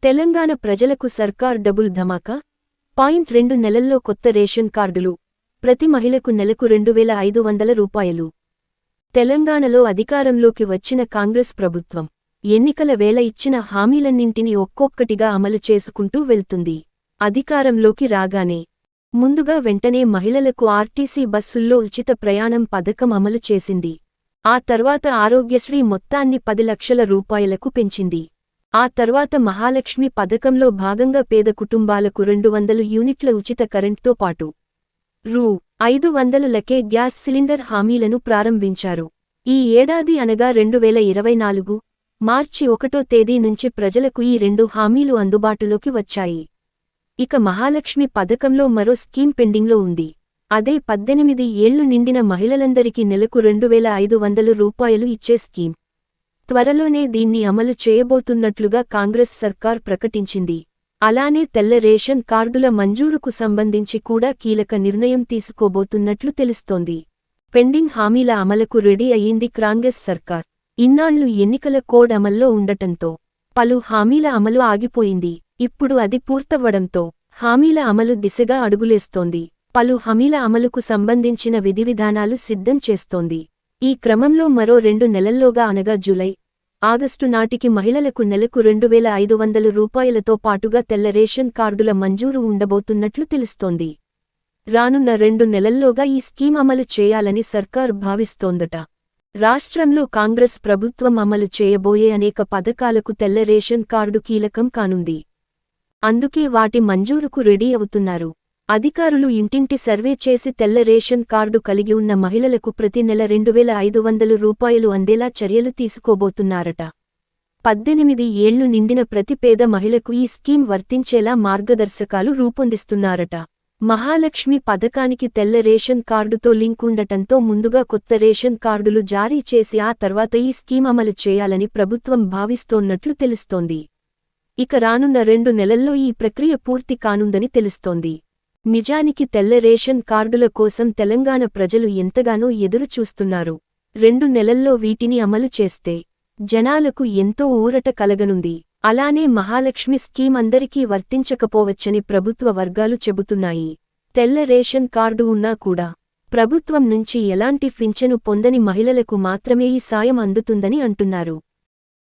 తెలంగాణ ప్రజలకు సర్కార్ డబుల్ ధమాకా. 2 నెలల్లో కొత్త రేషన్ కార్డులు. ప్రతి మహిళకు నెలకు 2500 రూపాయలు. తెలంగాణలో అధికారంలోకి వచ్చిన కాంగ్రెస్ ప్రభుత్వం ఎన్నికల వేళ ఇచ్చిన హామీలన్నింటినీ ఒక్కొక్కటిగా అమలు చేసుకుంటూ వెళ్తుంది. అధికారంలోకి రాగానే ముందుగా వెంటనే మహిళలకు ఆర్టీసీ బస్సుల్లో ఉచిత ప్రయాణం పథకం అమలు చేసింది. ఆ తర్వాత ఆరోగ్యశ్రీ మొత్తాన్ని 10 లక్షల రూపాయలకు పెంచింది. ఆ తర్వాత మహాలక్ష్మి పథకంలో భాగంగా పేద కుటుంబాలకు 200 యూనిట్ల ఉచిత కరెంట్తో పాటు రూ. 500లకే గ్యాస్ సిలిండర్ హామీలను ప్రారంభించారు. ఈ ఏడాది అనగా 2024 మార్చి 1వ తేదీ నుంచి ప్రజలకు ఈ 2 హామీలు అందుబాటులోకి వచ్చాయి. ఇక మహాలక్ష్మి పథకంలో మరో స్కీమ్ పెండింగ్లో ఉంది. అదే 18 ఏళ్లు నిండిన మహిళలందరికీ నెలకు 2500 రూపాయలు ఇచ్చే స్కీమ్. త్వరలోనే దీన్ని అమలు చేయబోతున్నట్లుగా కాంగ్రెస్ సర్కార్ ప్రకటించింది. అలానే తెల్ల రేషన్ కార్డుల మంజూరుకు సంబంధించి కూడా కీలక నిర్ణయం తీసుకోబోతున్నట్లు తెలుస్తోంది. పెండింగ్ హామీల అమలుకు రెడీ అయ్యింది కాంగ్రెస్ సర్కార్. ఇన్నాళ్లు ఎన్నికల కోడ్ అమల్లో ఉండటంతో పలు హామీల అమలు ఆగిపోయింది. ఇప్పుడు అది పూర్తవ్వడంతో హామీల అమలు దిశగా అడుగులేస్తోంది. పలు హామీల అమలుకు సంబంధించిన విధివిధానాలు సిద్ధం చేస్తోంది. ఈ క్రమంలో మరో 2 నెలల్లోగా అనగా జూలై, ఆగస్టు నాటికి మహిళలకు నెలకు 2500 రూపాయలతో పాటుగా తెల్ల రేషన్ కార్డుల మంజూరు ఉండబోతున్నట్లు తెలుస్తోంది. రానున్న 2 నెలల్లోగా ఈ స్కీమ్ అమలు చేయాలని సర్కార్ భావిస్తోందట. రాష్ట్రంలో కాంగ్రెస్ ప్రభుత్వం అమలు చేయబోయే అనేక పథకాలకు తెల్ల రేషన్ కార్డు కీలకం కానుంది. అందుకే వాటి మంజూరుకు రెడీ అవుతున్నారు. అధికారులు ఇంటింటి సర్వే చేసి తెల్ల రేషన్ కార్డు కలిగి ఉన్న మహిళలకు ప్రతి నెల 2500 రూపాయలు అందేలా చర్యలు తీసుకోబోతున్నారట. 18 ఏళ్లు నిండిన ప్రతి పేద మహిళకు ఈ స్కీమ్ వర్తించేలా మార్గదర్శకాలు రూపొందిస్తున్నారట. మహాలక్ష్మి పథకానికి తెల్ల రేషన్ కార్డుతో లింక్ ఉండటంతో ముందుగా కొత్త రేషన్ కార్డులు జారీ చేసి ఆ తర్వాత ఈ స్కీమ్ అమలు చేయాలని ప్రభుత్వం భావిస్తోన్నట్లు తెలుస్తోంది. ఇక రానున్న 2 నెలల్లో ఈ ప్రక్రియ పూర్తి కానుందని తెలుస్తోంది. నిజానికి తెల్ల రేషన్ కార్డుల కోసం తెలంగాణ ప్రజలు ఎంతగానో ఎదురు చూస్తున్నారు. 2 నెలల్లో వీటిని అమలు చేస్తే జనాలకు ఎంతో ఊరట కలగనుంది. అలానే మహాలక్ష్మి స్కీమ్ అందరికీ వర్తించకపోవచ్చని ప్రభుత్వ వర్గాలు చెబుతున్నాయి. తెల్ల రేషన్ కార్డు ఉన్నా కూడా ప్రభుత్వం నుంచి ఎలాంటి పింఛను పొందని మహిళలకు మాత్రమే ఈ సాయం అందుతుందని అంటున్నారు.